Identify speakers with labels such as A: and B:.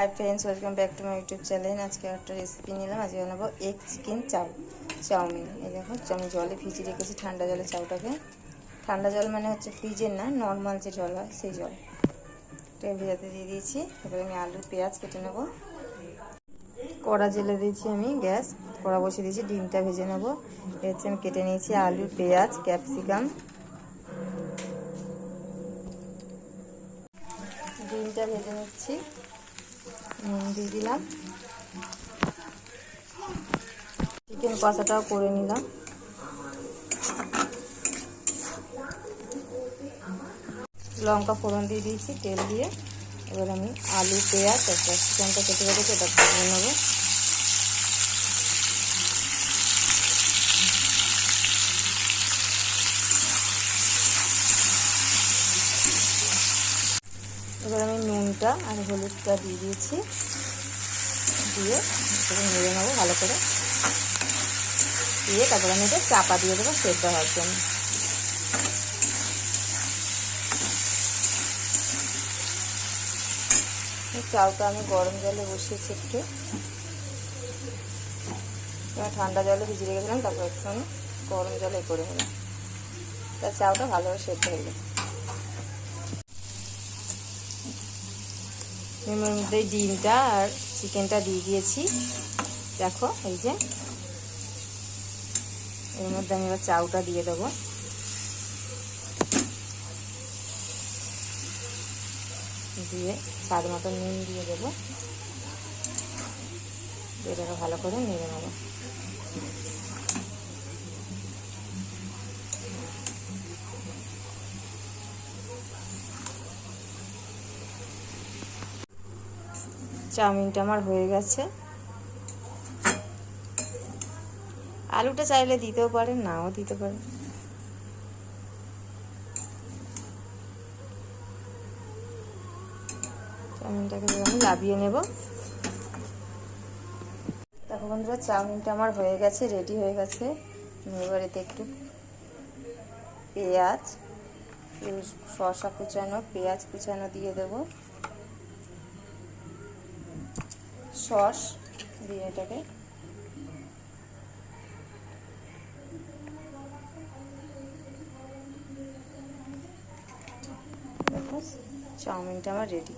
A: Hi friends, welcome back to my YouTube channel. आज के एक रेसिपि निलाम। आज बनाबो एग चिकेन चाउमिन। ये देखो আমি জলে ভিজিয়ে রেখেছি, ঠান্ডা জলে চাউটাকে। ঠান্ডা জল মানে হচ্ছে ফ্রিজের না, নর্মাল যে জল হয় সেই জল ভিজাতে দিয়ে দিয়েছি। এবারে আমি আলু পেঁয়াজ কেটে নেব। কড়া জেলে দিয়েছি, আমি গ্যাস কড়া বসিয়ে দিয়েছি। ডিমটা ভেজে নেব। এর হচ্ছে আমি কেটে নিয়েছি আলু পেঁয়াজ ক্যাপসিকাম। ডিমটা ভেজে নিচ্ছি, নুন দিয়ে দিলাম, চিকেন কষাটাও করে নিলাম। লঙ্কা ফোড়ন দিয়ে দিয়েছি তেল দিয়ে। এবার আমি আলু পেঁয়াজ আর ক্যাপসিকামটা কেটে রেখেছি, এটা ভেজে নেব। এবার আমি নুনটা আর হলুদটা দিয়ে দিয়েছি, দিয়ে নেড়ে নেবো ভালো করে। দিয়ে তারপরে আমি এটা চাপা দিয়ে দেবো সেদ্ধ হওয়ার জন্য। চাউটা আমি গরম জলে বসিয়েছি একটু, ঠান্ডা জলে ভিজিয়ে রেখেছিলাম, তারপর একটু আমি গরম জলে করে নিলাম, তার চাউটা ভালোভাবে সেদ্ধ হয়ে গেছে। এর মধ্যে ডিমটা আর চিকেনটা দিয়ে দিয়েছি। দেখো এই যে এর মধ্যে আমি এবার চাউটা দিয়ে দেবো। দিয়ে স্বাদ মতো নুন দিয়ে দেবো। এটাকে ভালো করে নেড়ে নেবো। চাউমিনটা আমার হয়ে গেছে। আলুটা চাইলে দিতেও পারেন, নাও দিতে পারেন। চাউমিনটাকে আমি লাভিয়ে নেব। দেখো বন্ধুরা, চাউমিনটা আমার হয়ে গেছে, রেডি হয়ে গেছে। এবারেতে একটু পেঁয়াজ, শসা কুচানো, পেঁয়াজ কুচানো দিয়ে দেব। সস দিয়ে এটাকে দেখো, চাউমিনটা আমার রেডি।